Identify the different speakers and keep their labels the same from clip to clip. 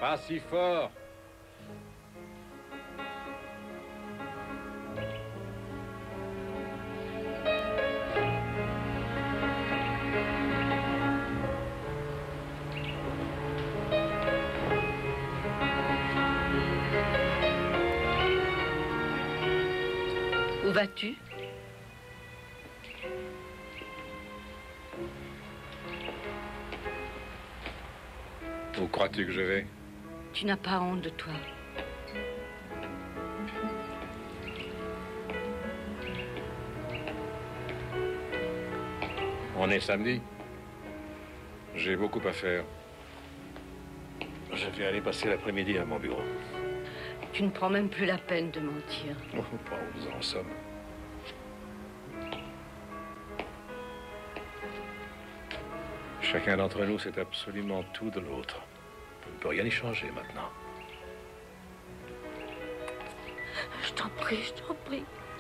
Speaker 1: Pas si fort.
Speaker 2: Où vas-tu?
Speaker 1: Où crois-tu que je vais?
Speaker 2: Tu n'as pas honte de toi.
Speaker 1: On est samedi. J'ai beaucoup à faire. Je vais aller passer l'après-midi à mon bureau.
Speaker 2: Tu ne prends même plus la peine de mentir.
Speaker 1: Oh, pas où nous en sommes. Chacun d'entre nous sait absolument tout de l'autre. On ne peut rien y changer maintenant.
Speaker 2: Je t'en prie,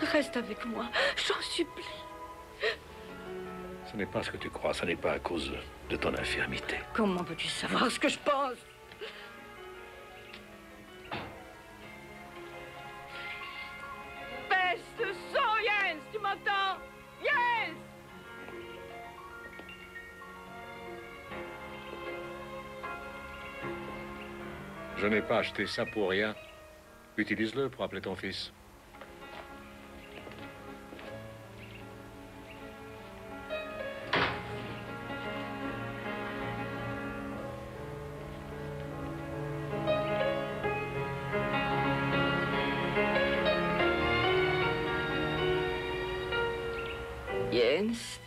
Speaker 2: reste avec moi, je t'en supplie.
Speaker 1: Ce n'est pas ce que tu crois, ce n'est pas à cause de ton infirmité.
Speaker 2: Comment peux-tu savoir ce que je pense? Baisse le son, Jens, tu m'entends? Jens!
Speaker 1: Je n'ai pas acheté ça pour rien. Utilise-le pour appeler ton fils.
Speaker 2: Jens.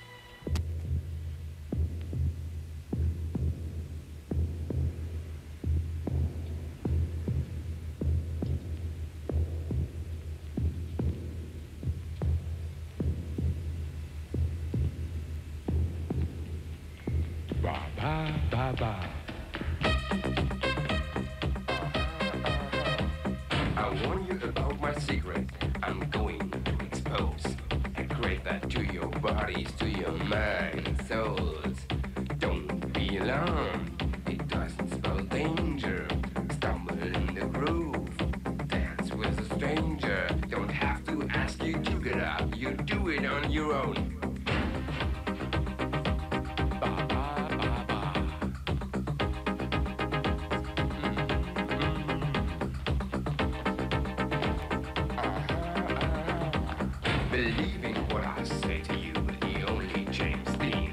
Speaker 3: I warn you about my secret. I'm going to expose. I create that to your bodies, to your mind, souls. Don't be alarmed. It doesn't spell danger. Stumble in the groove. Dance with a stranger. Don't have to ask you to get up. You do it on your own. Believing what I say to you, the only James Dean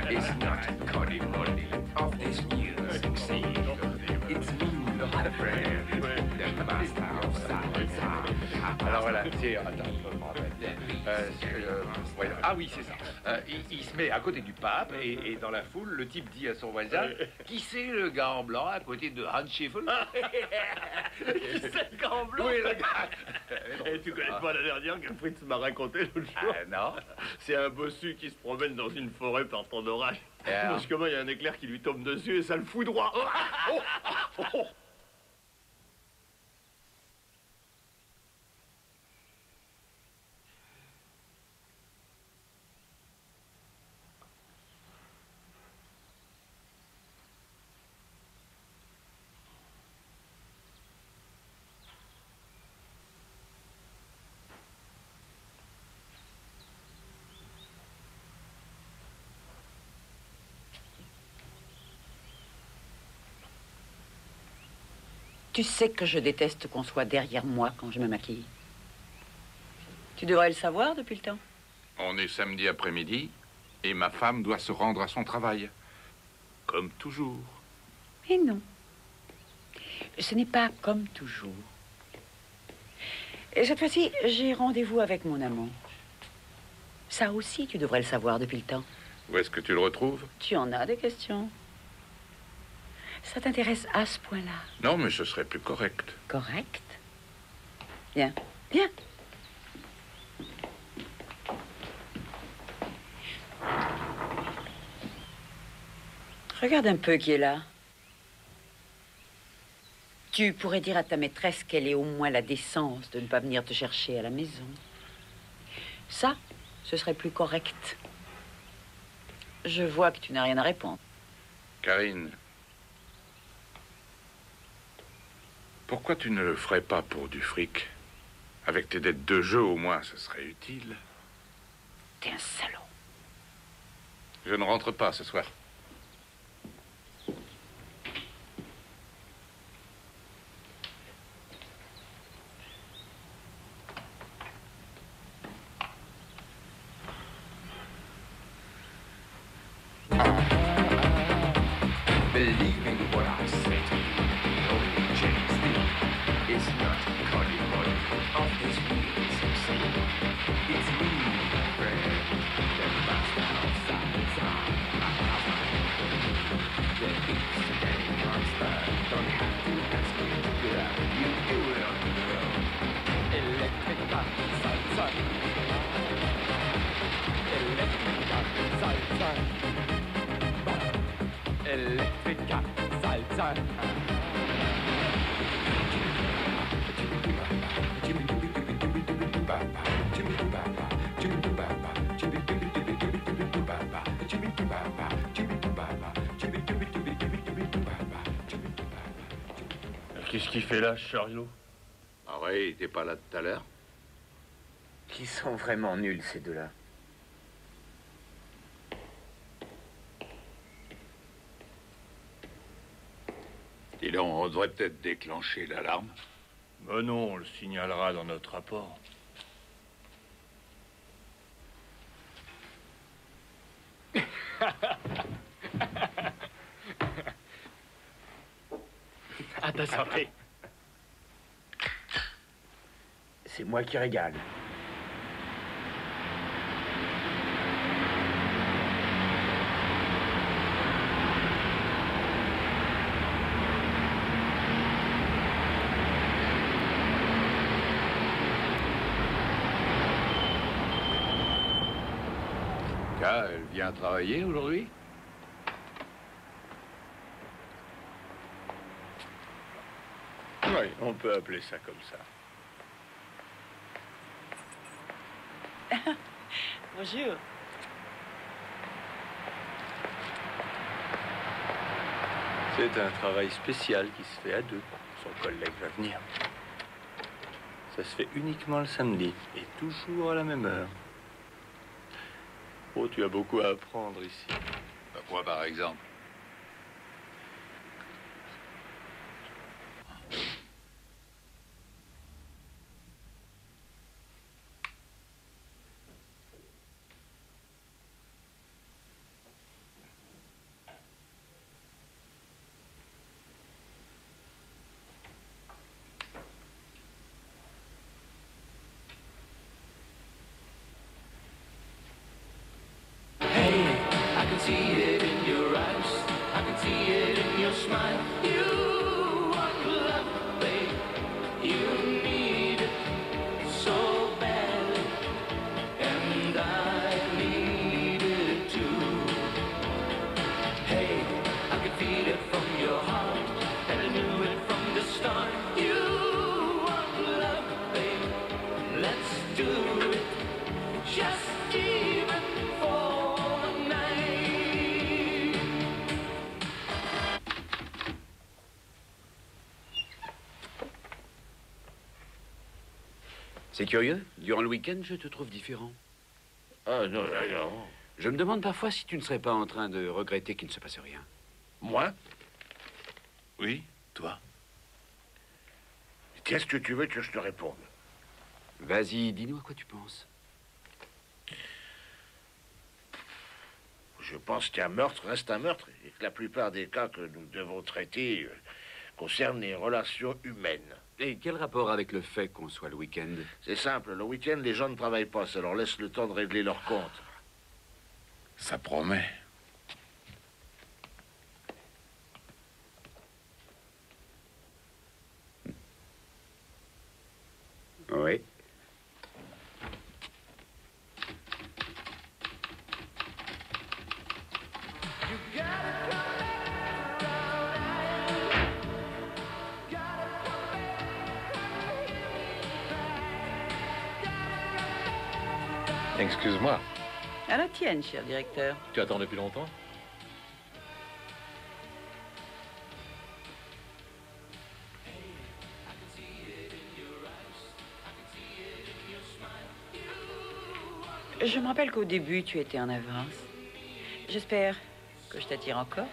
Speaker 3: is not Cody Monday of this music scene. It's me, my friend, the master of silence.
Speaker 4: Alors voilà, c'est... Attends, je me rappelle. Voilà. Ah oui, c'est ça. Il se met à côté du pape et dans la foule, le type dit à son voisin, qui c'est le gars en blanc à côté de Hans Schiffel?
Speaker 5: Qui c'est le gars en blanc?
Speaker 4: Oui, le gars.
Speaker 5: Et tu connais pas la dernière que Fritz m'a raconté l'autre jour?
Speaker 4: Non.
Speaker 5: C'est un bossu qui se promène dans une forêt par temps d'orage.
Speaker 4: alors
Speaker 5: Brusquement, il y a un éclair qui lui tombe dessus et ça le fout droit.
Speaker 2: Tu sais que je déteste qu'on soit derrière moi quand je me maquille. Tu devrais le savoir depuis le temps.
Speaker 6: On est samedi après-midi et ma femme doit se rendre à son travail. Comme toujours.
Speaker 2: Mais non. Ce n'est pas comme toujours. Et cette fois-ci, j'ai rendez-vous avec mon amant. Ça aussi, tu devrais le savoir depuis le temps.
Speaker 6: Où est-ce que tu le retrouves?
Speaker 2: Tu en as des questions. Ça t'intéresse à ce point-là?
Speaker 6: Non, mais ce serait plus correct.
Speaker 2: Correct. Viens, viens. Regarde un peu qui est là. Tu pourrais dire à ta maîtresse qu'elle ait au moins la décence de ne pas venir te chercher à la maison. Ça, ce serait plus correct. Je vois que tu n'as rien à répondre.
Speaker 6: Karine, Pourquoi tu ne le ferais pas pour du fric? Avec tes dettes de jeu, au moins, ce serait utile.
Speaker 2: T'es un salaud.
Speaker 6: Je ne rentre pas ce soir.
Speaker 3: Believing what I say to you, only James Dean is not cutting money off his wheels himself. It's me, my friend, that bounced outside time. The beats and monster don't have to ask me to get out. You do it on your own. Electric salsa. Electric salsa. Electrica salsa.
Speaker 5: Qu'est-ce qu'il fait là, Chariot?
Speaker 6: Ah ouais, il était pas là tout à l'heure?
Speaker 7: Qui sont vraiment nuls, ces deux-là.
Speaker 6: Dis donc, on devrait peut-être déclencher l'alarme.
Speaker 5: Ben non, on le signalera dans notre rapport.
Speaker 7: À ta santé. C'est moi qui régale.
Speaker 6: Elle vient travailler aujourd'hui?
Speaker 5: Oui, on peut appeler ça comme ça.
Speaker 2: Bonjour.
Speaker 5: C'est un travail spécial qui se fait à deux. Son collègue va venir. Ça se fait uniquement le samedi et toujours à la même heure. Oh, tu as beaucoup à apprendre ici.
Speaker 6: Quoi, par exemple?
Speaker 3: I can see it in your eyes. I can see it in your smile. You want love, babe. You need it so badly, and I need it too. Hey, I can feel it from your heart, and I knew it from the start. You want love, babe. Let's do it. Just even for a night.
Speaker 8: C'est curieux, durant le week-end, je te trouve différent.
Speaker 9: Ah non, non.
Speaker 8: Je me demande parfois si tu ne serais pas en train de regretter qu'il ne se passe rien.
Speaker 9: Moi?
Speaker 6: Oui, toi?
Speaker 9: Qu'est-ce que tu veux que je te réponde?
Speaker 8: Vas-y, dis-nous à quoi tu penses.
Speaker 9: Je pense qu'un meurtre reste un meurtre et que la plupart des cas que nous devons traiter concernent les relations humaines.
Speaker 8: Et quel rapport avec le fait qu'on soit le week-end?
Speaker 9: C'est simple, le week-end, les gens ne travaillent pas, ça leur laisse le temps de régler leurs comptes.
Speaker 6: Ça promet.
Speaker 8: Oui.
Speaker 1: Excuse-moi,
Speaker 2: À la tienne, cher directeur.
Speaker 1: tu attends depuis longtemps?
Speaker 2: Je me rappelle qu'au début, tu étais en avance. J'espère que je t'attire encore.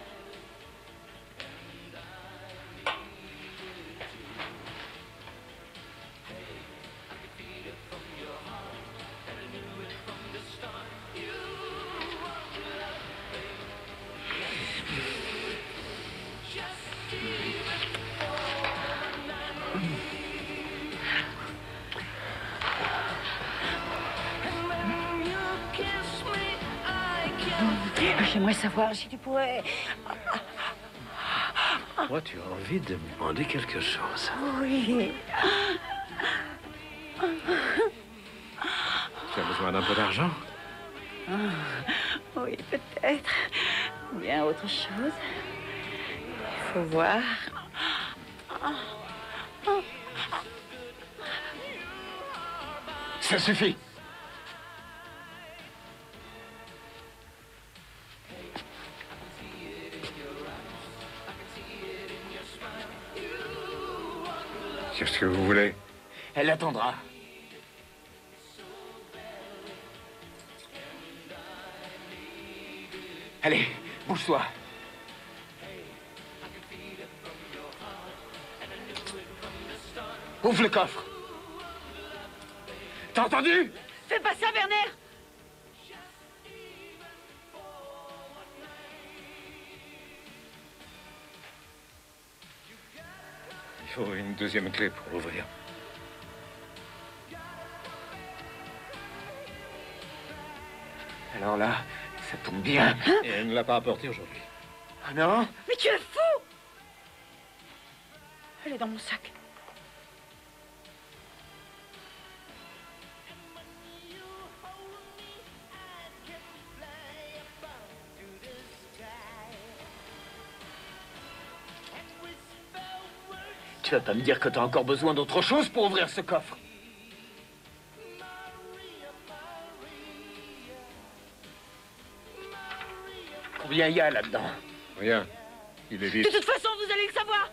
Speaker 2: J'aimerais savoir si tu pourrais...
Speaker 10: Moi, tu as envie de me demander quelque chose.
Speaker 2: Oui.
Speaker 10: Tu as besoin d'un peu d'argent?
Speaker 2: Oui, peut-être. Bien autre chose. Il faut voir.
Speaker 10: Ça suffit.
Speaker 1: Qu'est-ce que vous voulez?
Speaker 10: Elle attendra. Allez, bouge-toi. Ouvre le coffre. T'as entendu?
Speaker 2: Fais pas ça, Werner!
Speaker 1: Il faut une deuxième clé pour l'ouvrir.
Speaker 10: Alors là, ça tombe bien.
Speaker 1: Et elle ne l'a pas apporté aujourd'hui.
Speaker 10: Ah non?
Speaker 2: Mais tu es fou! Elle est dans mon sac.
Speaker 10: Tu vas pas me dire que t'as encore besoin d'autre chose pour ouvrir ce coffre? Combien il y a là-dedans?
Speaker 1: Rien. Il est vide.
Speaker 2: De toute façon, vous allez le savoir!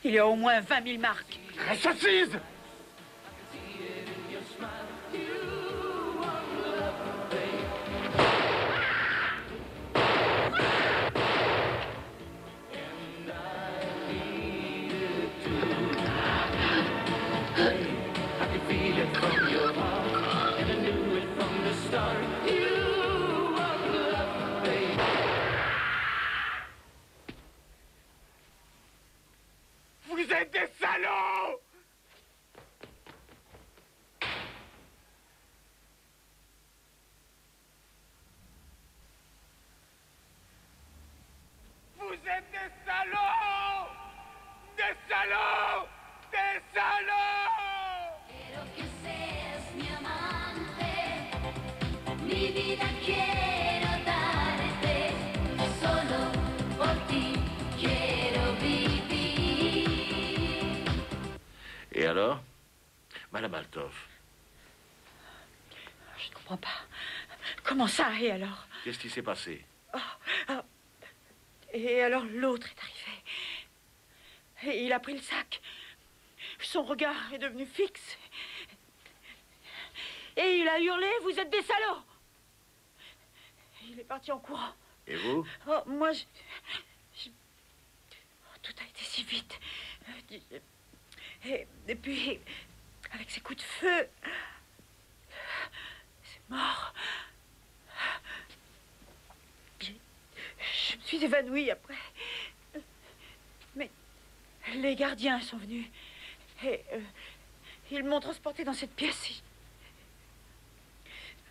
Speaker 2: Il y a au moins 20 000 marques.
Speaker 10: Reste assise! Vous êtes des salauds! Vous êtes des salauds! Des salauds! Des salauds!
Speaker 11: Quiero que seas mi amante, mi vida quiero darte, solo por ti quiero vivir.
Speaker 9: Et alors? Madame Althoff,
Speaker 2: Je ne comprends pas. Comment ça, et alors?
Speaker 9: qu'est-ce qui s'est passé?
Speaker 2: Et alors l'autre est arrivé. Et il a pris le sac. Son regard est devenu fixe. Et il a hurlé, vous êtes des salauds! Et il est parti en courant.
Speaker 9: Et vous?
Speaker 2: Oh, moi, tout a été si vite. Et puis, avec ces coups de feu, c'est mort. Je me suis évanouie après. Mais les gardiens sont venus. Et ils m'ont transportée dans cette pièce.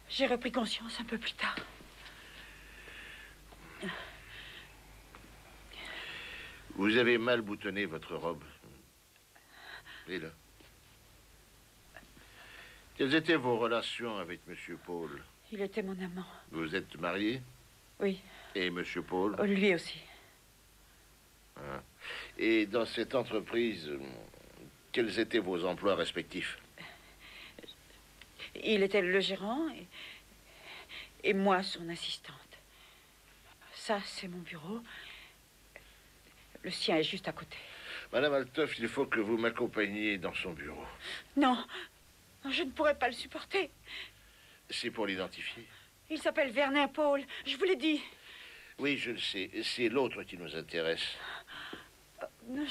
Speaker 2: J'ai repris conscience un peu plus tard.
Speaker 9: Vous avez mal boutonné votre robe. Et là? Quelles étaient vos relations avec Monsieur Paul?
Speaker 2: Il était mon amant.
Speaker 9: Vous êtes marié?
Speaker 2: Oui.
Speaker 9: Et Monsieur Paul?
Speaker 2: Oh, lui aussi.
Speaker 9: Ah. Et dans cette entreprise, quels étaient vos emplois respectifs?
Speaker 2: Il était le gérant et moi son assistante. Ça, c'est mon bureau. Le sien est juste à côté.
Speaker 9: Madame Altoff, il faut que vous m'accompagniez dans son bureau.
Speaker 2: Non, je ne pourrais pas le supporter.
Speaker 9: C'est pour l'identifier.
Speaker 2: Il s'appelle Werner Paul, je vous l'ai dit.
Speaker 9: Oui, je le sais. C'est l'autre qui nous intéresse.
Speaker 2: Non,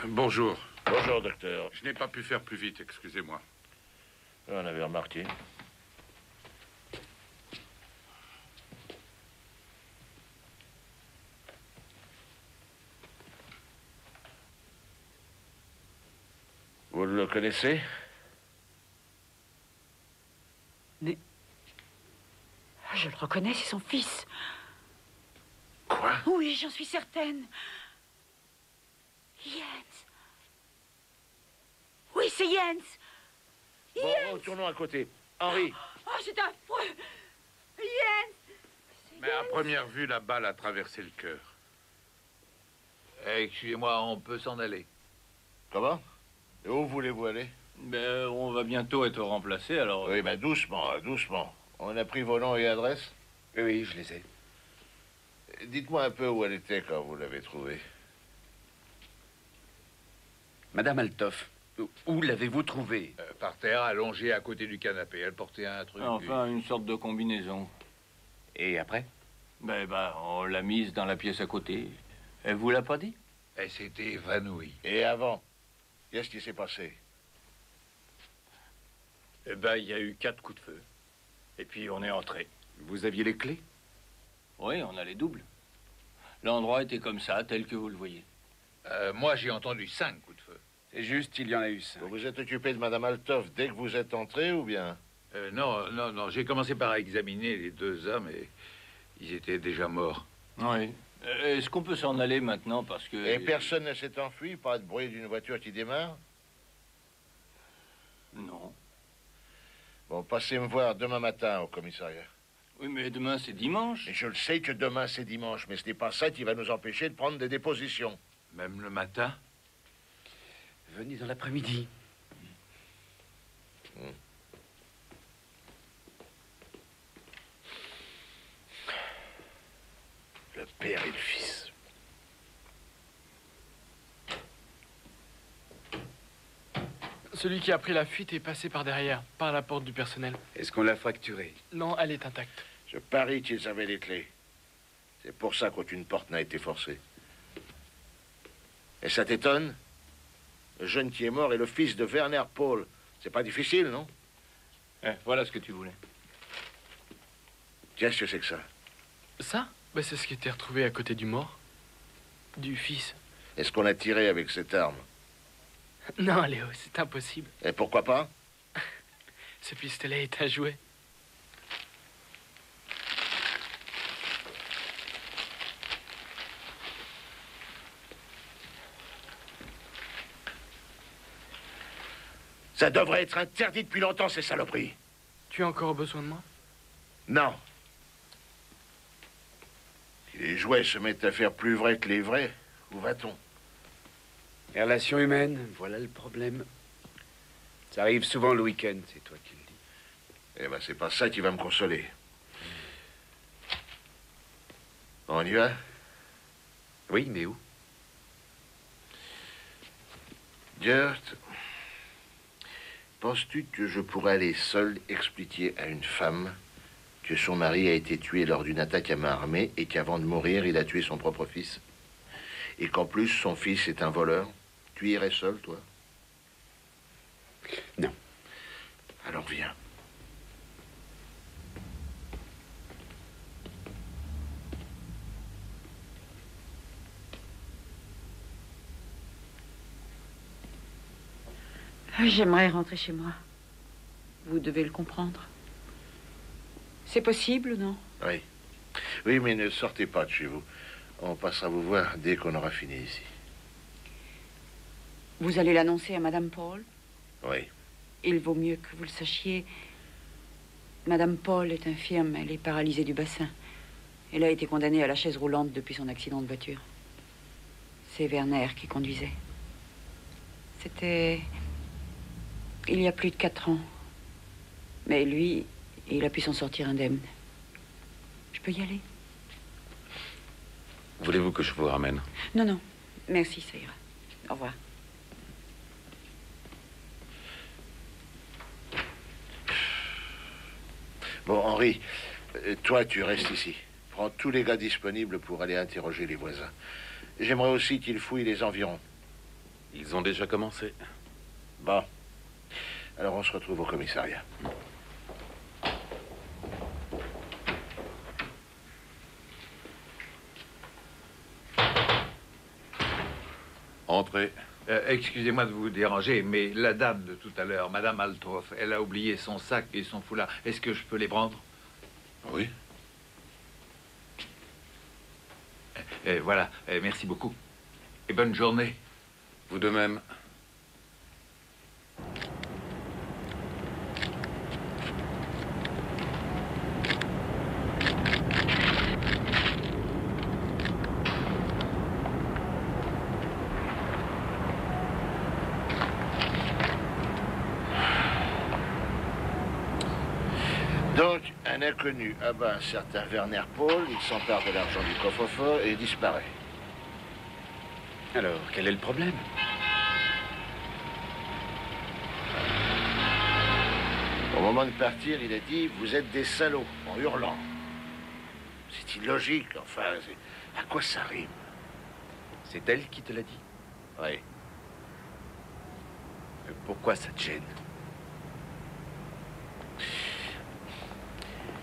Speaker 6: Bonjour.
Speaker 9: Bonjour, docteur.
Speaker 6: Je n'ai pas pu faire plus vite, excusez-moi.
Speaker 9: On avait remarqué. Vous le connaissez?
Speaker 2: Mais... Je le reconnais, c'est son fils.
Speaker 9: Quoi?
Speaker 2: Oui, j'en suis certaine. Jens. Oui, c'est Jens.
Speaker 9: Bon, retournons à côté. Henri.
Speaker 2: Oh, c'est affreux. Jens.
Speaker 6: Mais à première vue, la balle a traversé le cœur.
Speaker 4: Excusez-moi, on peut s'en aller.
Speaker 9: Comment? Et où voulez-vous aller?
Speaker 5: Ben, on va bientôt être remplacé, alors...
Speaker 9: Oui, ben doucement, doucement. On a pris vos noms et adresses?
Speaker 8: Oui, je les ai.
Speaker 9: Dites-moi un peu où elle était quand vous l'avez trouvée.
Speaker 8: Madame Altoff, où l'avez-vous trouvée?
Speaker 4: Par terre, allongée à côté du canapé. Elle portait un truc...
Speaker 5: Enfin, une sorte de combinaison.
Speaker 8: Et après?
Speaker 5: Ben, on l'a mise dans la pièce à côté. Elle vous l'a pas dit?
Speaker 4: Elle s'était évanouie.
Speaker 9: Et avant? Qu'est-ce qui s'est passé?
Speaker 5: Eh ben, il y a eu 4 coups de feu. Et puis, on est entré.
Speaker 8: Vous aviez les clés?
Speaker 5: Oui, on a les doubles. L'endroit était comme ça, tel que vous le voyez.
Speaker 4: Moi, j'ai entendu 5 coups de feu.
Speaker 8: C'est juste, il y en a eu 5.
Speaker 9: Vous vous êtes occupé de Madame Altoff dès que vous êtes entré ou bien?
Speaker 4: Non. J'ai commencé par examiner les 2 hommes et ils étaient déjà morts.
Speaker 5: Oui. Est-ce qu'on peut s'en aller maintenant parce que...
Speaker 9: Et personne ne s'est enfui? Pas de bruit d'une voiture qui démarre?
Speaker 5: Non.
Speaker 9: Bon, passez me voir demain matin au commissariat.
Speaker 5: Oui, mais demain, c'est dimanche.
Speaker 9: Et je le sais que demain, c'est dimanche, mais ce n'est pas ça qui va nous empêcher de prendre des dépositions.
Speaker 4: Même le matin?
Speaker 8: Venez dans l'après-midi.
Speaker 9: Le père et le fils.
Speaker 12: Celui qui a pris la fuite est passé par derrière, par la porte du personnel.
Speaker 8: Est-ce qu'on l'a fracturée?
Speaker 12: Non, elle est intacte.
Speaker 9: Je parie qu'ils avaient les clés. C'est pour ça qu'aucune porte n'a été forcée. Et ça t'étonne? Le jeune qui est mort est le fils de Werner Paul. C'est pas difficile, non?
Speaker 5: Voilà ce que tu voulais.
Speaker 9: Qu'est-ce que c'est que ça?
Speaker 12: Ça? Ben, c'est ce qui était retrouvé à côté du mort. Du fils.
Speaker 9: Est-ce qu'on a tiré avec cette arme?
Speaker 12: Non, Léo, c'est impossible.
Speaker 9: Et pourquoi pas?
Speaker 12: Ce pistolet est un jouet.
Speaker 9: Ça devrait être interdit depuis longtemps, ces saloperies.
Speaker 12: Tu as encore besoin de moi?
Speaker 9: Non. Si les jouets se mettent à faire plus vrai que les vrais, où va-t-on?
Speaker 8: Les relations humaines, voilà le problème. Ça arrive souvent le week-end, c'est toi qui le dis.
Speaker 9: Eh ben, c'est pas ça qui va me consoler. On y va?
Speaker 8: Oui, mais où?
Speaker 9: Gert, penses-tu que je pourrais aller seul expliquer à une femme que son mari a été tué lors d'une attaque à main armée et qu'avant de mourir, il a tué son propre fils? Et qu'en plus, son fils est un voleur? Tu irais seul, toi?
Speaker 8: Non.
Speaker 9: Alors viens.
Speaker 2: J'aimerais rentrer chez moi. Vous devez le comprendre. C'est possible, non?
Speaker 9: Oui. Oui, mais ne sortez pas de chez vous. On passera vous voir dès qu'on aura fini ici.
Speaker 2: Vous allez l'annoncer à Madame Paul?
Speaker 9: Oui.
Speaker 2: Il vaut mieux que vous le sachiez. Madame Paul est infirme, elle est paralysée du bassin. Il a été condamné à la chaise roulante depuis son accident de voiture. C'est Werner qui conduisait. C'était il y a plus de 4 ans. Mais lui, il a pu s'en sortir indemne. Je peux y aller?
Speaker 6: Voulez-vous que je vous ramène?
Speaker 2: Non, non. Merci, ça ira. Au revoir.
Speaker 9: Bon, Henri, toi, tu restes ici. Prends tous les gars disponibles pour aller interroger les voisins. J'aimerais aussi qu'ils fouillent les environs.
Speaker 6: Ils ont déjà commencé.
Speaker 9: Bon. Alors, on se retrouve au commissariat.
Speaker 6: Entrez.
Speaker 4: Excusez-moi de vous déranger, mais la dame de tout à l'heure, Madame Altroff, elle a oublié son sac et son foulard. Est-ce que je peux les prendre?
Speaker 6: Oui.
Speaker 4: Voilà, merci beaucoup. Et bonne journée.
Speaker 6: Vous de même.
Speaker 9: Donc, un inconnu abat un certain Werner Paul, il s'empare de l'argent du coffre-fort et disparaît.
Speaker 8: Alors, quel est le problème?
Speaker 9: Au moment de partir, il a dit « Vous êtes des salauds » en hurlant. C'est illogique, enfin, à quoi ça rime?
Speaker 8: C'est elle qui te l'a dit?
Speaker 9: Oui.
Speaker 8: Pourquoi ça te gêne?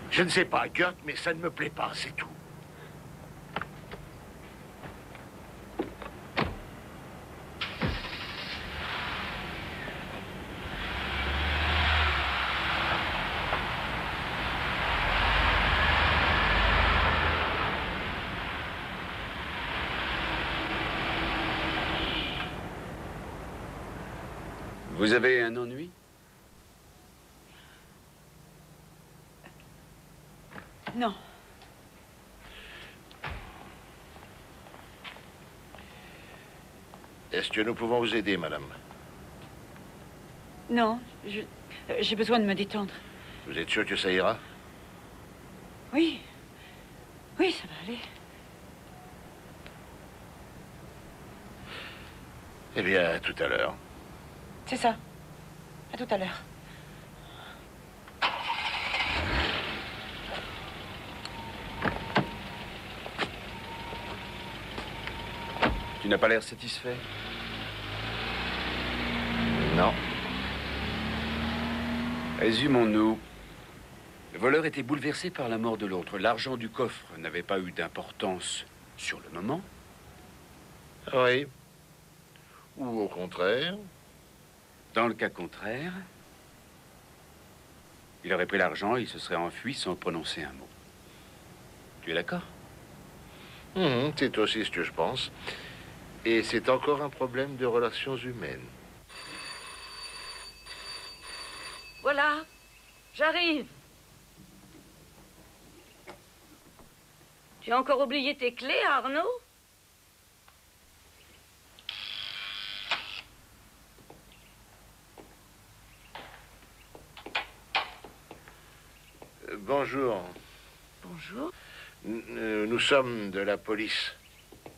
Speaker 9: Je ne sais pas, Kurt, mais ça ne me plaît pas, c'est tout.
Speaker 8: Vous avez un ennui?
Speaker 2: Non.
Speaker 9: Est-ce que nous pouvons vous aider, madame?
Speaker 2: Non, j'ai besoin de me détendre.
Speaker 9: Vous êtes sûr que ça ira?
Speaker 2: Oui. Oui, ça va aller.
Speaker 9: Eh bien, à tout à l'heure.
Speaker 2: C'est ça. À tout à l'heure.
Speaker 8: Tu n'as pas l'air satisfait?
Speaker 9: Non.
Speaker 8: Résumons-nous. Le voleur était bouleversé par la mort de l'autre. L'argent du coffre n'avait pas eu d'importance sur le moment.
Speaker 9: Oui. Ou au contraire.
Speaker 8: Dans le cas contraire, il aurait pris l'argent et il se serait enfui sans prononcer un mot. Tu es d'accord?
Speaker 9: C'est aussi ce que je pense. Et c'est encore un problème de relations humaines.
Speaker 11: Voilà, j'arrive. Tu as encore oublié tes clés, Arnaud?
Speaker 9: Bonjour.
Speaker 11: Bonjour.
Speaker 9: Nous sommes de la police,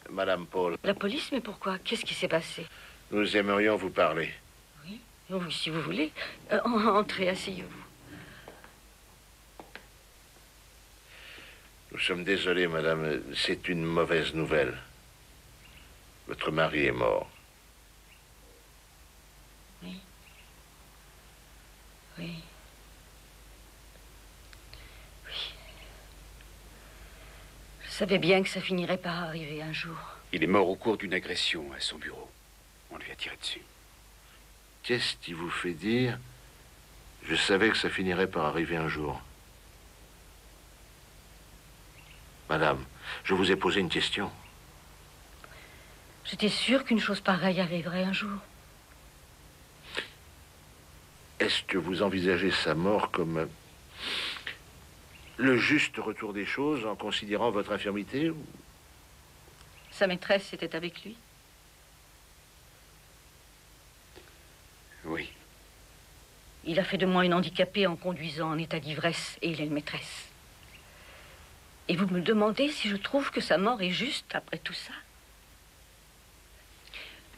Speaker 9: Madame Paul.
Speaker 11: La police, mais pourquoi? Qu'est-ce qui s'est passé?
Speaker 9: Nous aimerions vous parler.
Speaker 11: Oui, si vous voulez. Entrez, asseyez-vous.
Speaker 9: Nous sommes désolés, madame. C'est une mauvaise nouvelle. Votre mari est mort.
Speaker 11: Oui. Oui. Je savais bien que ça finirait par arriver un jour.
Speaker 8: Il est mort au cours d'une agression à son bureau. On lui a tiré dessus.
Speaker 9: Qu'est-ce qui vous fait dire? Je savais que ça finirait par arriver un jour. Madame, je vous ai posé une question.
Speaker 11: J'étais sûre qu'une chose pareille arriverait un jour.
Speaker 9: Est-ce que vous envisagez sa mort comme le juste retour des choses en considérant votre infirmité ou...
Speaker 11: Sa maîtresse était avec lui?
Speaker 8: Oui.
Speaker 11: Il a fait de moi une handicapée en conduisant en état d'ivresse et il est une maîtresse. Et vous me demandez si je trouve que sa mort est juste après tout ça?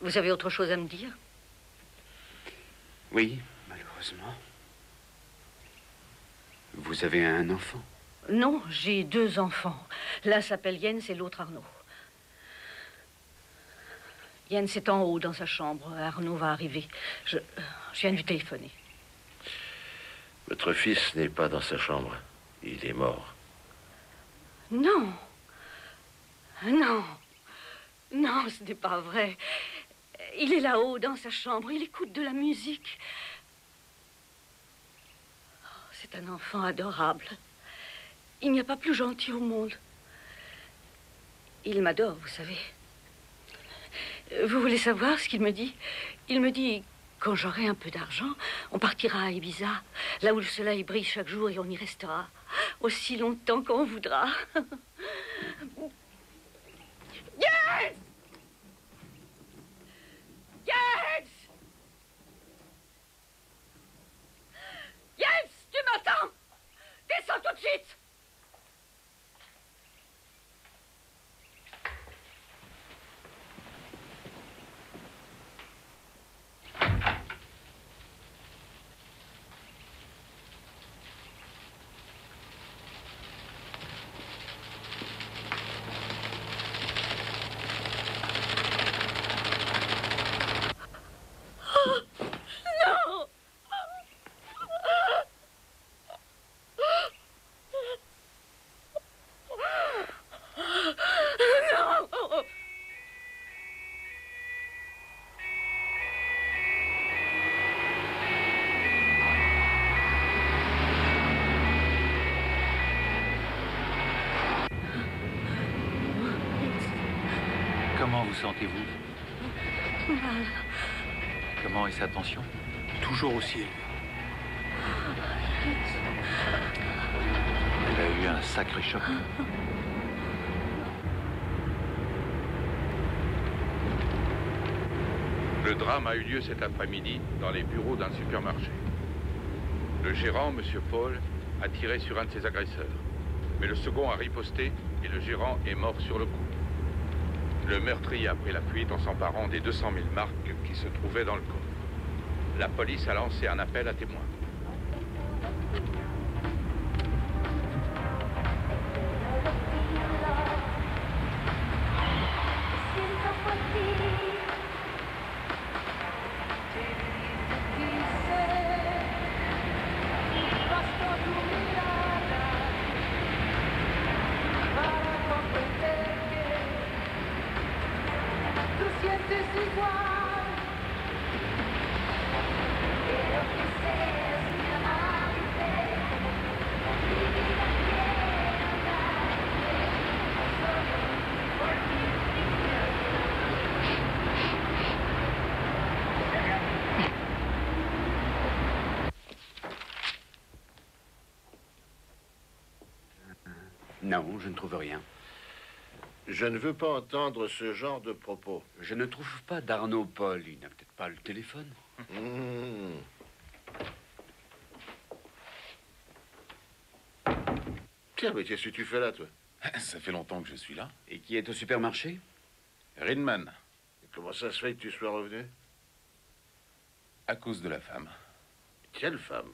Speaker 11: Vous avez autre chose à me dire?
Speaker 8: Oui, malheureusement. Vous avez un enfant?
Speaker 11: Non, j'ai 2 enfants. L'un s'appelle Jens et l'autre Arnaud. Jens est en haut dans sa chambre. Arnaud va arriver. Je viens de lui téléphoner.
Speaker 9: Votre fils n'est pas dans sa chambre. Il est mort.
Speaker 11: Non. Non. Non, ce n'est pas vrai. Il est là-haut dans sa chambre. Il écoute de la musique. Oh, c'est un enfant adorable. Il n'y a pas plus gentil au monde. Il m'adore, vous savez. Vous voulez savoir ce qu'il me dit? Il me dit, quand j'aurai un peu d'argent, on partira à Ibiza, là où le soleil brille chaque jour et on y restera aussi longtemps qu'on voudra. Yes! Yes! Yes! Tu m'entends? Descends tout de suite!
Speaker 5: Comment vous sentez-vous?
Speaker 11: Mal.
Speaker 5: Comment est sa tension? Toujours aussi élevée. Elle a eu un sacré choc.
Speaker 6: Le drame a eu lieu cet après-midi dans les bureaux d'un supermarché. Le gérant, M. Paul, a tiré sur un de ses agresseurs. Mais le second a riposté et le gérant est mort sur le coup. Le meurtrier a pris la fuite en s'emparant des 200 000 marques qui se trouvaient dans le coffre. La police a lancé un appel à témoins.
Speaker 8: Non, je ne trouve rien.
Speaker 9: Je ne veux pas entendre ce genre de propos.
Speaker 8: Je ne trouve pas d'Arnaud Paul. Il n'a peut-être pas le téléphone.
Speaker 9: Tiens, mais qu'est-ce que tu fais là, toi?
Speaker 13: Ça fait longtemps que je suis là.
Speaker 8: Et qui est au supermarché?
Speaker 13: Ridman.
Speaker 9: Comment ça se fait que tu sois revenu?
Speaker 13: À cause de la femme.
Speaker 9: Quelle femme?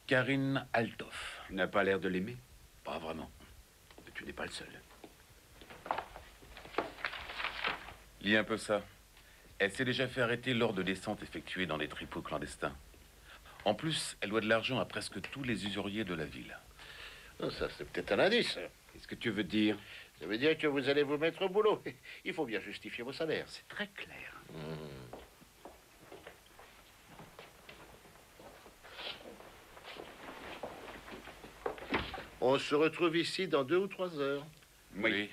Speaker 13: Karine Althoff.
Speaker 8: Tu n'as pas l'air de l'aimer?
Speaker 13: Pas vraiment.
Speaker 8: Tu n'es pas le seul.
Speaker 13: Lis un peu ça. Elle s'est déjà fait arrêter lors de descentes effectuées dans des tripots clandestins. En plus, elle doit de l'argent à presque tous les usuriers de la ville.
Speaker 9: Oh, ça, c'est peut-être un indice.
Speaker 8: Qu'est-ce que tu veux dire?
Speaker 9: Ça veut dire que vous allez vous mettre au boulot. Il faut bien justifier vos salaires.
Speaker 8: C'est très clair.
Speaker 9: On se retrouve ici dans 2 ou 3 heures.
Speaker 13: Oui.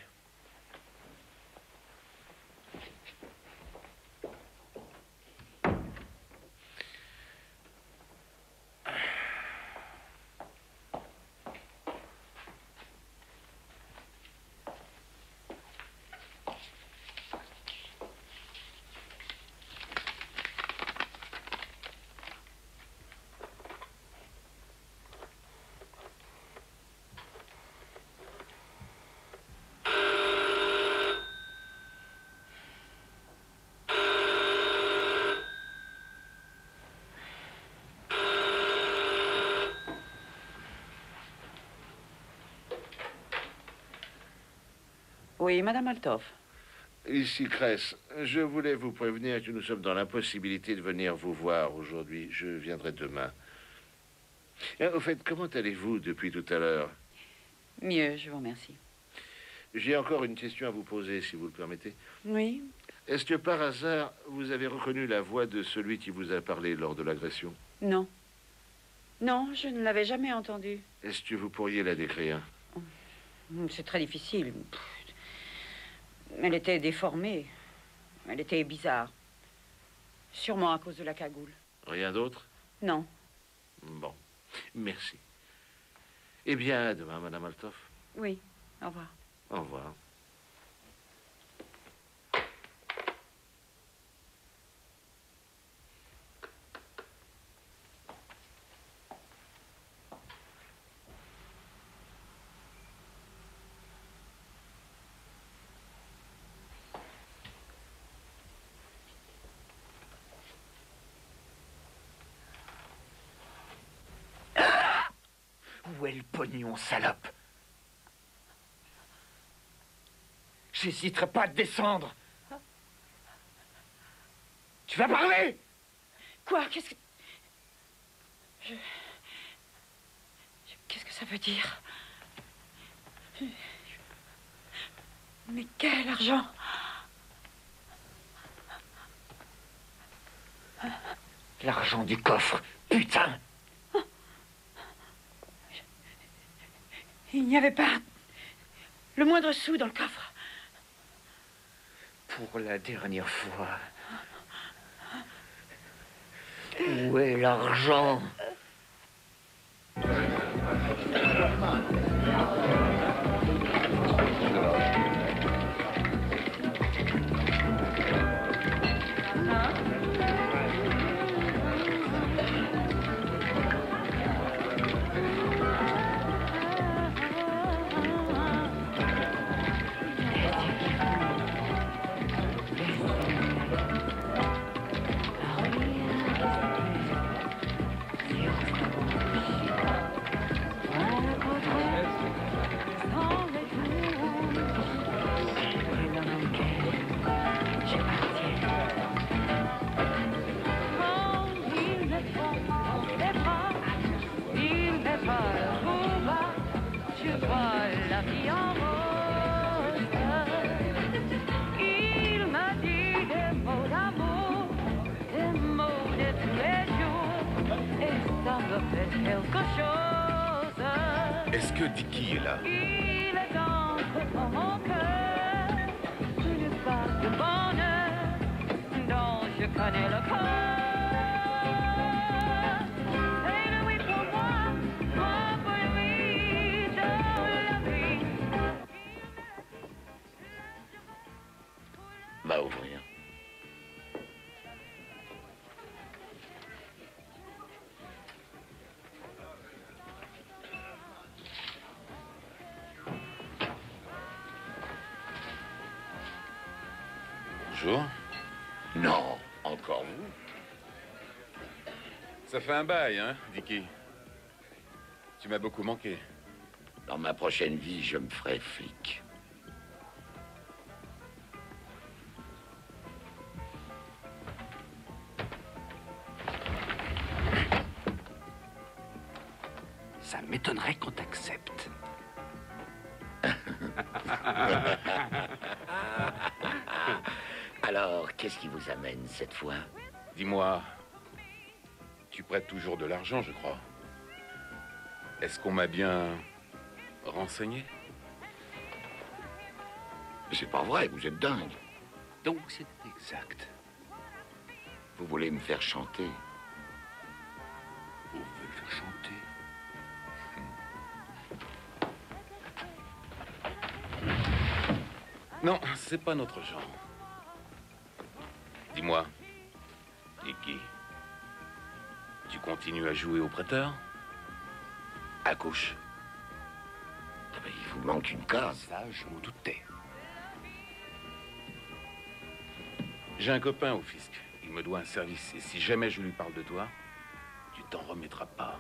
Speaker 2: Oui, Madame Althoff.
Speaker 9: Ici, Cress. Je voulais vous prévenir que nous sommes dans l'impossibilité de venir vous voir aujourd'hui. Je viendrai demain. Au fait, comment allez-vous depuis tout à l'heure?
Speaker 2: Mieux, je vous remercie.
Speaker 9: J'ai encore une question à vous poser, si vous le permettez.
Speaker 2: Oui.
Speaker 9: Est-ce que par hasard, vous avez reconnu la voix de celui qui vous a parlé lors de l'agression?
Speaker 2: Non. Non, je ne l'avais jamais entendue.
Speaker 9: Est-ce que vous pourriez la décrire?
Speaker 2: C'est très difficile. Elle était déformée. Elle était bizarre. Sûrement à cause de la cagoule.
Speaker 9: Rien d'autre?
Speaker 2: Non.
Speaker 9: Bon. Merci. Eh bien, à demain, Madame Althoff.
Speaker 2: Oui. Au revoir.
Speaker 9: Au revoir.
Speaker 10: Où est le pognon, salope? J'hésiterai pas à te descendre. Tu vas parler?
Speaker 2: Quoi? Qu'est-ce que... Qu'est-ce que ça veut dire? Mais quel argent?
Speaker 10: L'argent du coffre, putain!
Speaker 2: Il n'y avait pas le moindre sou dans le coffre.
Speaker 10: Pour la dernière fois. Où est l'argent?
Speaker 13: Est-ce que Dicky est là?
Speaker 14: Il est dans mon cœur une part de bonheur dont je connais le cœur. Et le oui pour moi pour lui dans la vie.
Speaker 10: Va ouvrir.
Speaker 13: Bonjour.
Speaker 10: Non, encore vous?
Speaker 13: Ça fait un bail, hein, Dicky? Tu m'as beaucoup manqué.
Speaker 10: Dans ma prochaine vie, je me ferai flic.
Speaker 8: Ça m'étonnerait qu'on t'accepte.
Speaker 10: Alors, qu'est-ce qui vous amène cette fois?
Speaker 13: Dis-moi, tu prêtes toujours de l'argent, je crois. Est-ce qu'on m'a bien renseigné?
Speaker 10: C'est pas vrai, vous êtes dingue.
Speaker 8: Donc c'est exact.
Speaker 10: Vous voulez me faire chanter?
Speaker 8: On veut le faire chanter.
Speaker 13: Non, c'est pas notre genre. Dis-moi, Dicky, tu continues à jouer au prêteur? À gauche.
Speaker 10: Ah ben, il vous manque une case.
Speaker 8: Ça, je m'en doutais.
Speaker 13: J'ai un copain au fisc. Il me doit un service. Et si jamais je lui parle de toi, tu t'en remettras pas.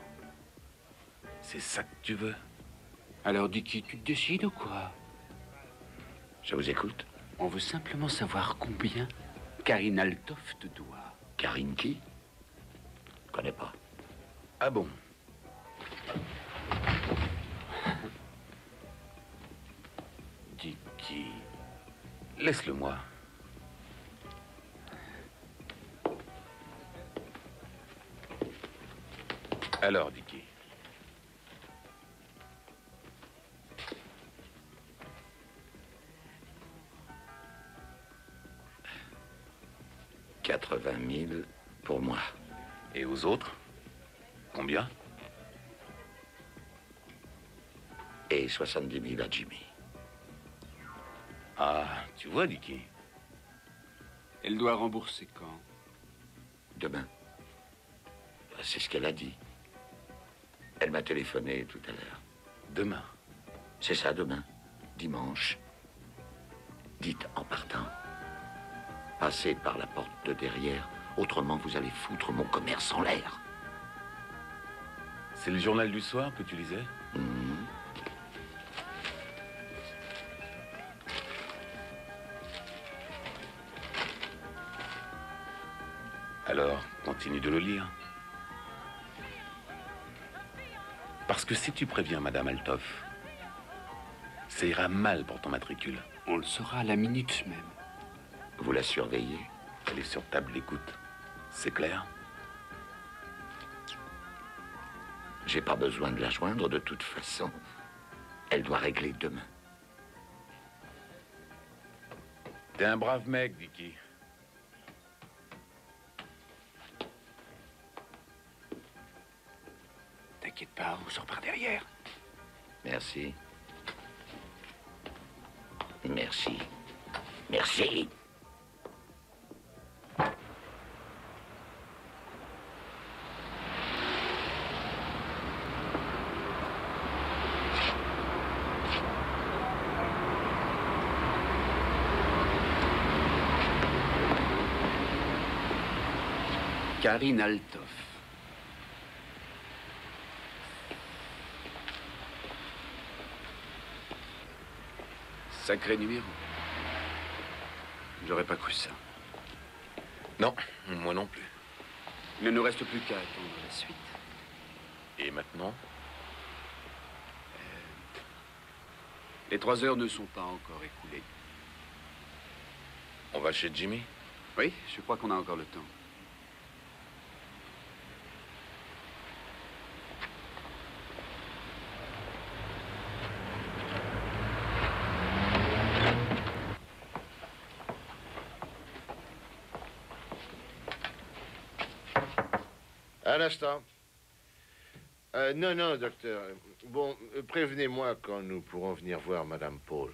Speaker 13: C'est ça que tu veux?
Speaker 8: Alors, Dicky, tu te décides ou quoi? Je vous écoute. On veut simplement savoir combien Karine Althoff te doit. Karine qui? Je connais pas. Ah bon? Dicky, laisse-le-moi. Alors, Dicky. « 80 000 pour moi. » Et aux autres? Combien? Et 70 000 à Jimmy. Ah, tu vois, Dicky. Elle doit rembourser quand? Demain. C'est ce qu'elle a dit. Elle m'a téléphoné tout à l'heure. Demain? C'est ça, demain. Dimanche. Dites en partant. Passez par la porte de derrière. Autrement, vous allez foutre mon commerce en l'air.
Speaker 13: C'est le journal du soir que tu lisais? Alors, continue de le lire. Parce que si tu préviens Madame Althoff, ça ira mal pour ton matricule. On le saura à la minute même.
Speaker 8: Vous la surveillez?
Speaker 13: Elle est sur table d'écoute. C'est clair?
Speaker 8: J'ai pas besoin de la joindre de toute façon. Elle doit régler demain.
Speaker 13: T'es un brave mec, Dicky.
Speaker 8: T'inquiète pas, on sort par derrière. Merci. Merci. Merci. Karine Althoff. Sacré numéro. J'aurais pas cru ça.
Speaker 13: Non, moi non plus.
Speaker 8: Il ne nous reste plus qu'à attendre la suite.
Speaker 13: Et maintenant?
Speaker 8: Les 3 heures ne sont pas encore écoulées.
Speaker 13: On va chez Jimmy?
Speaker 8: Oui, je crois qu'on a encore le temps.
Speaker 9: Un instant. Non, docteur. Bon, prévenez-moi quand nous pourrons venir voir Madame Paul.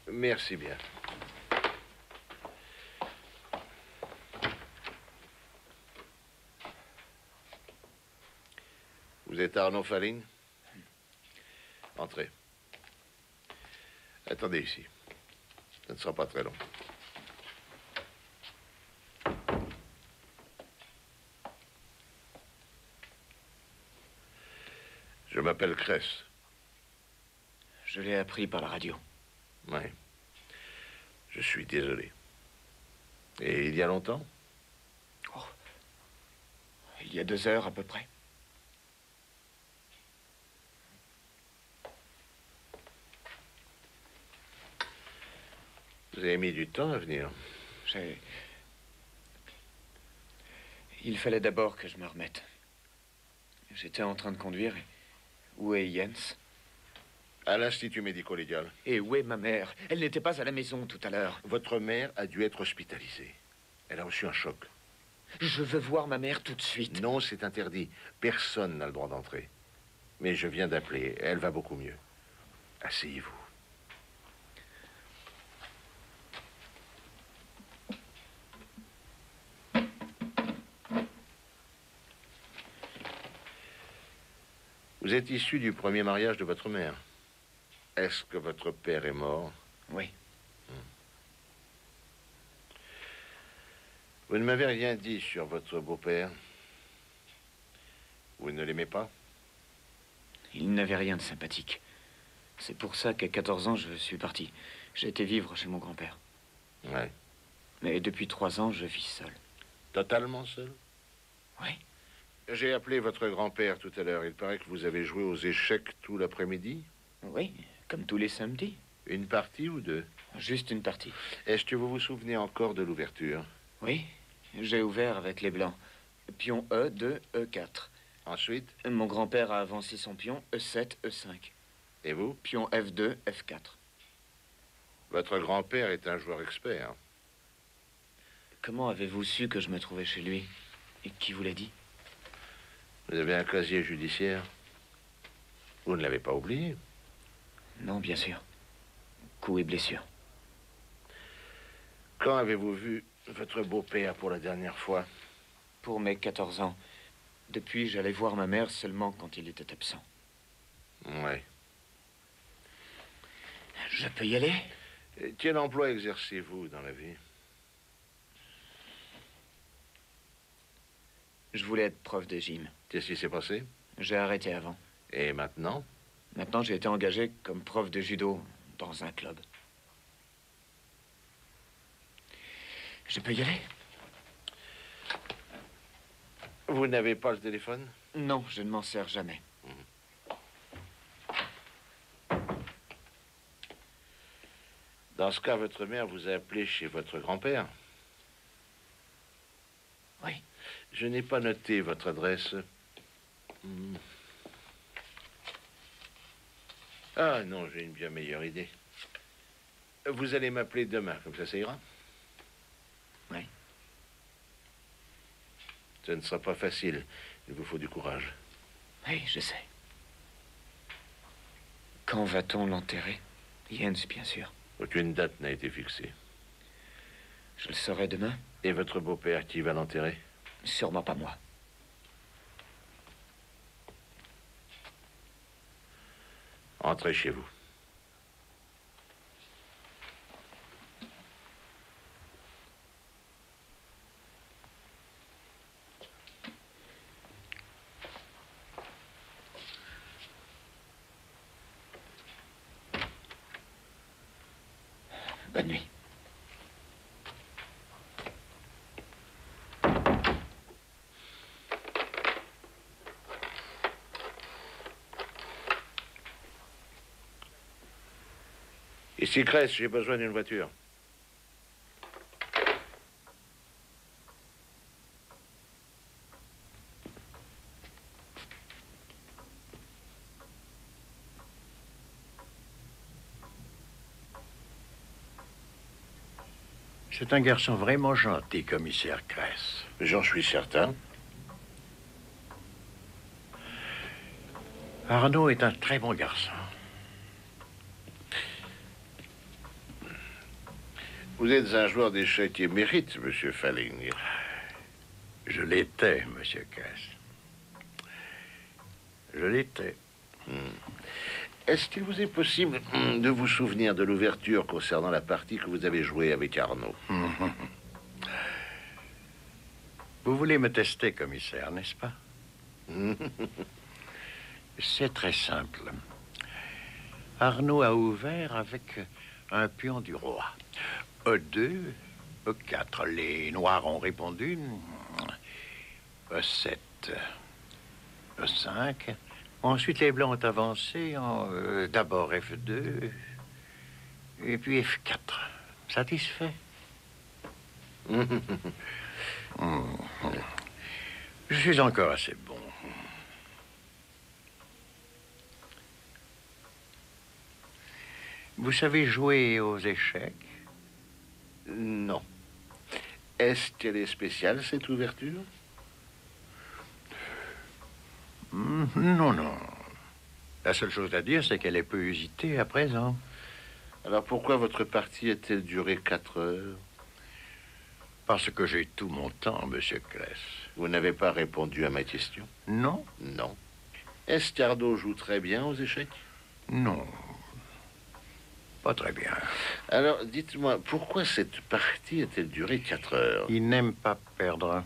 Speaker 9: Merci bien. Vous êtes Arnaud Faline? Entrez. Attendez ici. Ça ne sera pas très long. Je m'appelle Kress.
Speaker 10: Je l'ai appris par la radio.
Speaker 9: Oui. Je suis désolé. Et il y a longtemps?
Speaker 10: Oh. Il y a 2 heures à peu près.
Speaker 9: Vous avez mis du temps à venir.
Speaker 10: Il fallait d'abord que je me remette. J'étais en train de conduire. Où est Jens?
Speaker 9: À l'Institut médico-légal.
Speaker 10: Et où est ma mère? Elle n'était pas à la maison tout à l'heure.
Speaker 9: Votre mère a dû être hospitalisée. Elle a reçu un choc.
Speaker 10: Je veux voir ma mère tout de suite.
Speaker 9: Non, c'est interdit. Personne n'a le droit d'entrer. Mais je viens d'appeler. Elle va beaucoup mieux. Asseyez-vous. Vous êtes issu du premier mariage de votre mère. Est-ce que votre père est mort?
Speaker 10: Oui.
Speaker 9: Vous ne m'avez rien dit sur votre beau-père. Vous ne l'aimez pas?
Speaker 10: Il n'avait rien de sympathique. C'est pour ça qu'à 14 ans, je suis parti. J'ai été vivre chez mon grand-père.
Speaker 9: Ouais.
Speaker 10: Mais depuis 3 ans, je vis seul.
Speaker 9: Totalement seul?
Speaker 10: Oui.
Speaker 9: J'ai appelé votre grand-père tout à l'heure. Il paraît que vous avez joué aux échecs tout l'après-midi?
Speaker 10: Oui, comme tous les samedis.
Speaker 9: Une partie ou deux?
Speaker 10: Juste une partie.
Speaker 9: Est-ce que vous vous souvenez encore de l'ouverture?
Speaker 10: Oui, j'ai ouvert avec les blancs. Pion E2, E4.
Speaker 9: Ensuite?
Speaker 10: Mon grand-père a avancé son pion E7, E5.
Speaker 9: Et vous?
Speaker 10: Pion F2, F4.
Speaker 9: Votre grand-père est un joueur expert.
Speaker 10: Comment avez-vous su que je me trouvais chez lui? Et qui vous l'a dit?
Speaker 9: Vous avez un casier judiciaire. Vous ne l'avez pas oublié?
Speaker 10: Non, bien sûr. Coups et blessures.
Speaker 9: Quand avez-vous vu votre beau-père pour la dernière fois?
Speaker 10: Pour mes 14 ans. Depuis, j'allais voir ma mère seulement quand il était absent.
Speaker 9: Ouais.
Speaker 10: Je peux y aller?
Speaker 9: Quel emploi exercez-vous dans la vie?
Speaker 10: Je voulais être prof de gym.
Speaker 9: Qu'est-ce qui s'est passé?
Speaker 10: J'ai arrêté avant.
Speaker 9: Et maintenant?
Speaker 10: Maintenant, j'ai été engagé comme prof de judo dans un club. Je peux y aller?
Speaker 9: Vous n'avez pas le téléphone?
Speaker 10: Non, je ne m'en sers jamais.
Speaker 9: Dans ce cas, votre mère vous a appelé chez votre grand-père?
Speaker 10: Oui.
Speaker 9: Je n'ai pas noté votre adresse. Ah non, j'ai une bien meilleure idée. Vous allez m'appeler demain, comme ça ira?
Speaker 10: Oui.
Speaker 9: Ce ne sera pas facile. Il vous faut du courage.
Speaker 10: Oui, je sais. Quand va-t-on l'enterrer? Jens, bien sûr.
Speaker 9: Aucune date n'a été fixée.
Speaker 10: Je le saurai demain?
Speaker 9: Et votre beau-père, qui va l'enterrer?
Speaker 10: Sûrement pas moi.
Speaker 9: Entrez chez vous.
Speaker 10: Bonne nuit.
Speaker 9: Ici, Cress, j'ai besoin d'une voiture.
Speaker 15: C'est un garçon vraiment gentil, commissaire Cress.
Speaker 9: J'en suis certain.
Speaker 15: Arnaud est un très bon garçon.
Speaker 9: Vous êtes un joueur d'échecs émérite, monsieur Falling.
Speaker 15: Je l'étais, monsieur Cress. Je l'étais.
Speaker 9: Est-ce qu'il vous est possible de vous souvenir de l'ouverture concernant la partie que vous avez jouée avec Arnaud?
Speaker 15: Vous voulez me tester, commissaire, n'est-ce pas? C'est très simple. Arnaud a ouvert avec un pion du roi. E2, E4. Les noirs ont répondu. E7, E5. Ensuite, les blancs ont avancé en d'abord F2, et puis F4. Satisfait? Je suis encore assez bon. Vous savez jouer aux échecs?
Speaker 9: Non. Est-ce qu'elle est spéciale, cette ouverture?
Speaker 15: Non, non. La seule chose à dire, c'est qu'elle est peu usitée à présent.
Speaker 9: Alors pourquoi votre partie a-t-elle duré 4 heures?
Speaker 15: Parce que j'ai tout mon temps, monsieur Cress.
Speaker 9: Vous n'avez pas répondu à ma question?
Speaker 15: Non.
Speaker 9: Non. Est-ce qu'Arnaud joue très bien aux échecs?
Speaker 15: Non. Pas très bien.
Speaker 9: Alors, dites-moi, pourquoi cette partie a-t-elle duré 4 heures?
Speaker 15: Il n'aime pas perdre.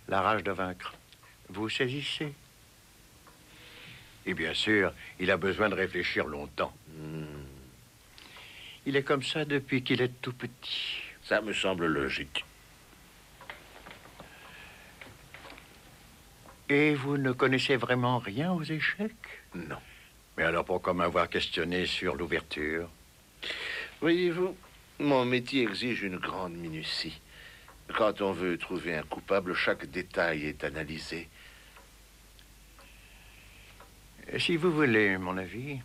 Speaker 15: La rage de vaincre. Vous saisissez? Et bien sûr, il a besoin de réfléchir longtemps. Il est comme ça depuis qu'il est tout petit.
Speaker 9: Ça me semble logique.
Speaker 15: Et vous ne connaissez vraiment rien aux échecs?
Speaker 9: Non.
Speaker 15: Mais alors pourquoi m'avoir questionné sur l'ouverture?
Speaker 9: Voyez-vous, mon métier exige une grande minutie. Quand on veut trouver un coupable, chaque détail est analysé.
Speaker 15: Si vous voulez mon avis,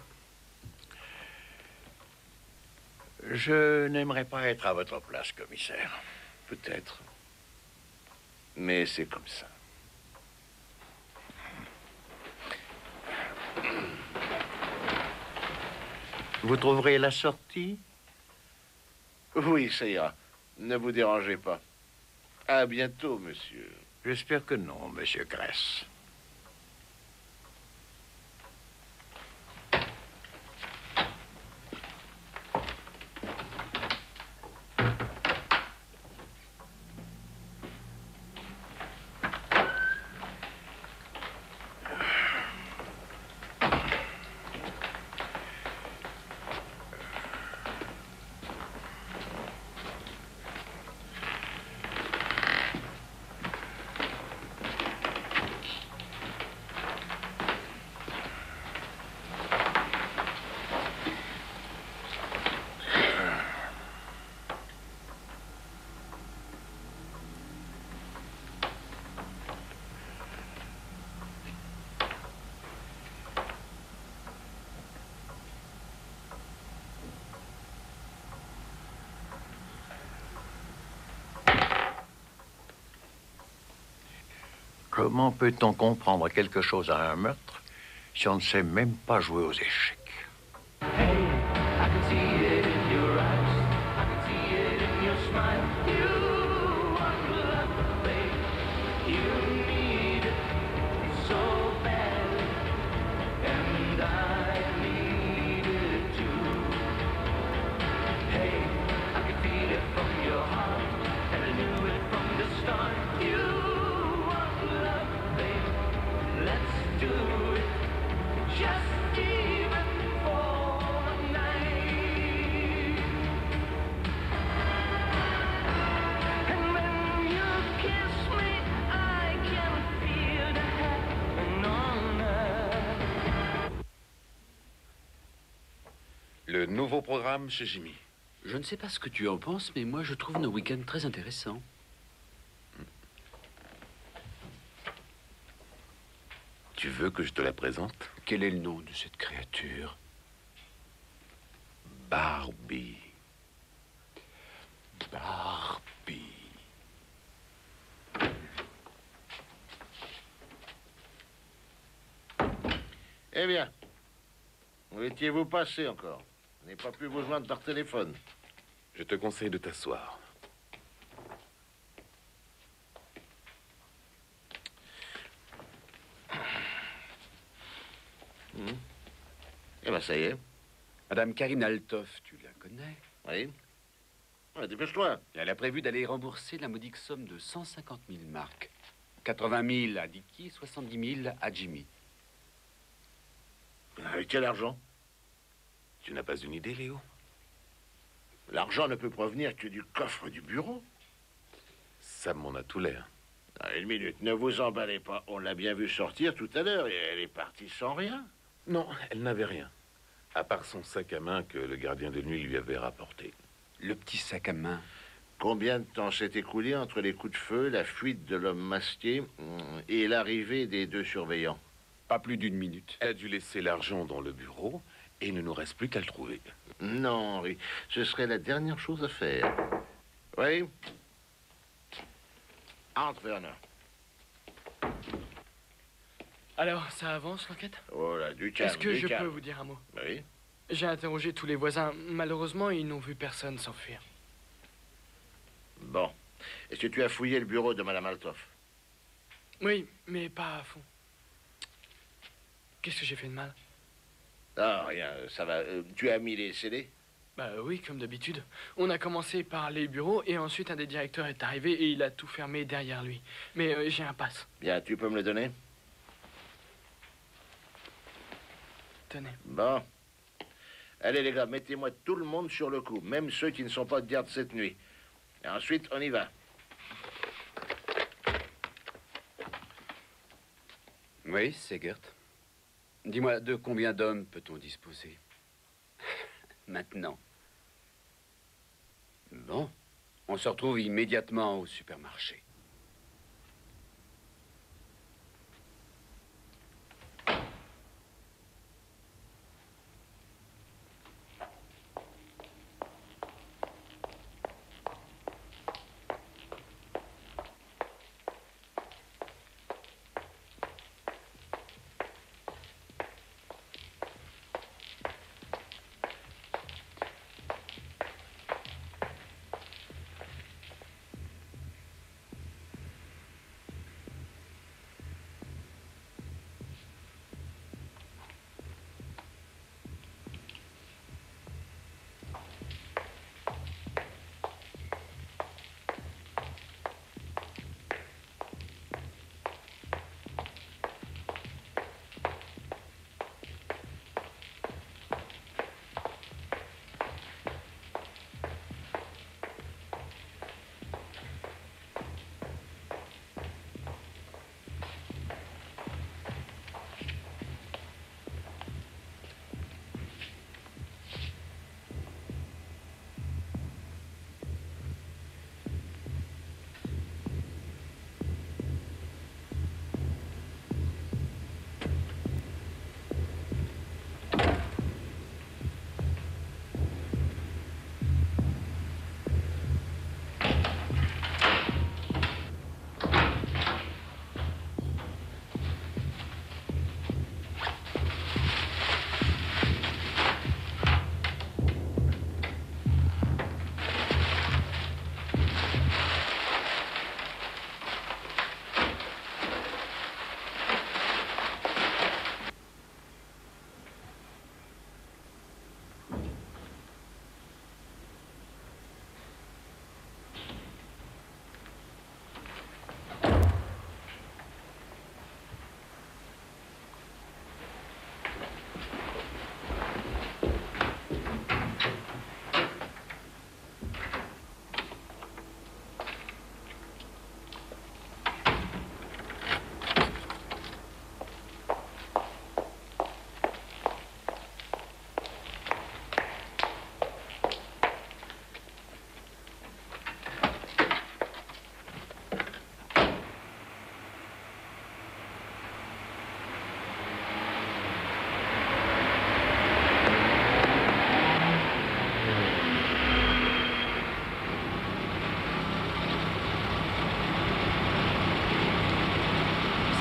Speaker 15: je n'aimerais pas être à votre place, commissaire.
Speaker 9: Peut-être. Mais c'est comme ça.
Speaker 15: Vous trouverez la sortie?
Speaker 9: Oui, ça ira. Ne vous dérangez pas. À bientôt, monsieur.
Speaker 15: J'espère que non, monsieur Gress. Comment peut-on comprendre quelque chose à un meurtre si on ne sait même pas jouer aux échecs?
Speaker 13: Le nouveau programme chez Jimmy.
Speaker 16: Je ne sais pas ce que tu en penses, mais moi je trouve nos week-ends très intéressants.
Speaker 13: Tu veux que je te la présente?
Speaker 16: Quel est le nom de cette créature?
Speaker 13: Barbie.
Speaker 16: Barbie.
Speaker 9: Eh bien, où étiez-vous passé encore? Je n'ai pas pu vous joindre par téléphone.
Speaker 13: Je te conseille de t'asseoir.
Speaker 9: Eh bien, ça y est.
Speaker 16: Madame Karine Altoff, tu la connais?
Speaker 9: Oui. Ouais, dépêche-toi.
Speaker 16: Elle a prévu d'aller rembourser la modique somme de 150 000 marks. 80 000 à Dicky, 70 000 à Jimmy.
Speaker 9: Avec quel argent?
Speaker 13: Tu n'as pas une idée, Léo?
Speaker 9: L'argent ne peut provenir que du coffre du bureau.
Speaker 13: Ça m'en a tout l'air.
Speaker 9: Ah, une minute, ne vous emballez pas. On l'a bien vu sortir tout à l'heure et elle est partie sans rien.
Speaker 13: Non, elle n'avait rien. À part son sac à main que le gardien de nuit lui avait rapporté.
Speaker 16: Le petit sac à main.
Speaker 9: Combien de temps s'est écoulé entre les coups de feu, la fuite de l'homme masqué et l'arrivée des deux surveillants?
Speaker 16: Pas plus d'une minute.
Speaker 13: Elle a dû laisser l'argent dans le bureau et il ne nous reste plus qu'à le trouver.
Speaker 9: Non, Henri, ce serait la dernière chose à faire. Oui? Entre, Werner.
Speaker 12: Alors, ça avance, l'enquête?
Speaker 9: Oh là, du calme,
Speaker 12: Est-ce que je peux vous dire un mot?
Speaker 9: Oui.
Speaker 12: J'ai interrogé tous les voisins. Malheureusement, ils n'ont vu personne s'enfuir.
Speaker 9: Bon. Est-ce que tu as fouillé le bureau de Madame Altoff?
Speaker 12: Oui, mais pas à fond. Qu'est-ce que j'ai fait de mal?
Speaker 9: Ah, rien, ça va. Tu as mis les scellés?
Speaker 12: Bah oui, comme d'habitude. On a commencé par les bureaux et ensuite un des directeurs est arrivé et il a tout fermé derrière lui. Mais j'ai un pass.
Speaker 9: Bien, tu peux me le donner?
Speaker 12: Tenez.
Speaker 9: Bon. Allez, les gars, mettez-moi tout le monde sur le coup, même ceux qui ne sont pas de garde cette nuit. Et ensuite, on y va.
Speaker 16: Oui, Segert. Dis-moi, de combien d'hommes peut-on disposer? Maintenant. Bon. On se retrouve immédiatement au supermarché.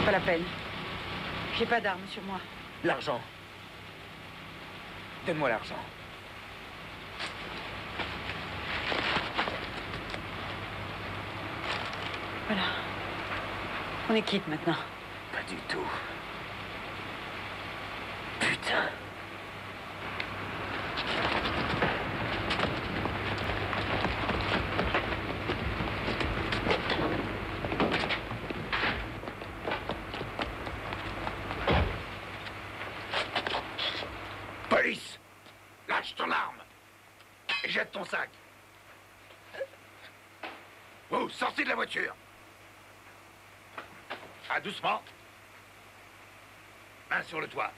Speaker 2: Pas la peine. J'ai pas d'armes sur moi.
Speaker 7: L'argent. Donne-moi l'argent.
Speaker 2: Voilà. On est quitte maintenant.
Speaker 7: Pas du tout. Putain.
Speaker 4: Police! Lâche ton arme! Et jette ton sac! Vous, sortez de la voiture! Ah, doucement! Main sur le toit.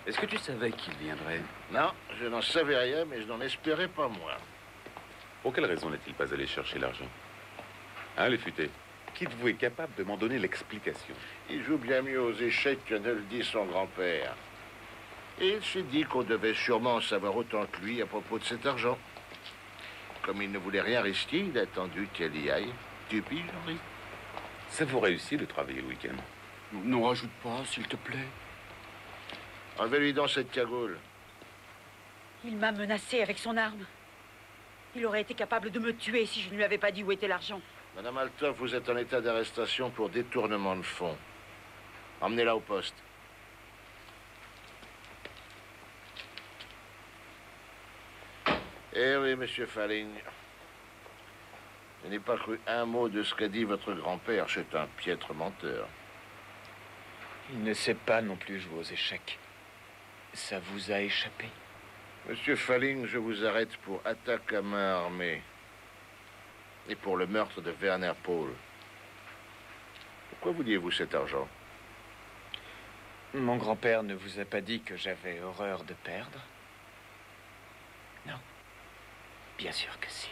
Speaker 16: Est-ce que tu savais qu'il viendrait?
Speaker 9: Non, je n'en savais rien, mais je n'en espérais pas moins.
Speaker 13: Pour quelle raison n'est-il pas allé chercher l'argent? Hein, les futés? Qui de vous est capable de m'en donner l'explication?
Speaker 9: Il joue bien mieux aux échecs que ne le dit son grand-père. Et il s'est dit qu'on devait sûrement en savoir autant que lui à propos de cet argent. Comme il ne voulait rien risquer, il a attendu qu'elle y aille. Tu piges, Henri?
Speaker 13: Ça vous réussit de travailler le week-end?
Speaker 16: N'en rajoute pas, s'il te plaît.
Speaker 9: Enlevez-lui dans cette cagoule.
Speaker 2: Il m'a menacé avec son arme. Il aurait été capable de me tuer si je ne lui avais pas dit où était l'argent.
Speaker 9: Madame Althoff, vous êtes en état d'arrestation pour détournement de fonds. Emmenez-la au poste. Eh oui, monsieur Falling. Je n'ai pas cru un mot de ce qu'a dit votre grand-père. C'est un piètre menteur.
Speaker 10: Il ne sait pas non plus jouer aux échecs. Ça vous a échappé?
Speaker 9: Monsieur Falling, je vous arrête pour attaque à main armée. Et pour le meurtre de Werner Paul. Pourquoi vouliez-vous cet argent?
Speaker 10: Mon grand-père ne vous a pas dit que j'avais horreur de perdre? Non. Bien sûr que si.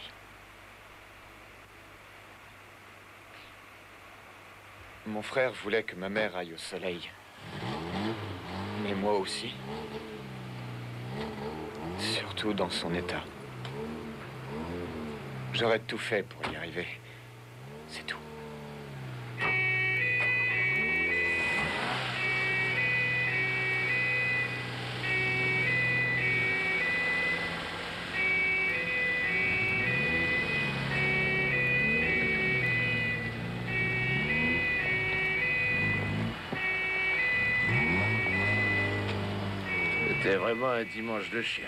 Speaker 10: Mon frère voulait que ma mère aille au soleil. Mais moi aussi. Surtout dans son état. J'aurais tout fait pour y arriver. C'est tout.
Speaker 9: C'était vraiment un dimanche de chien.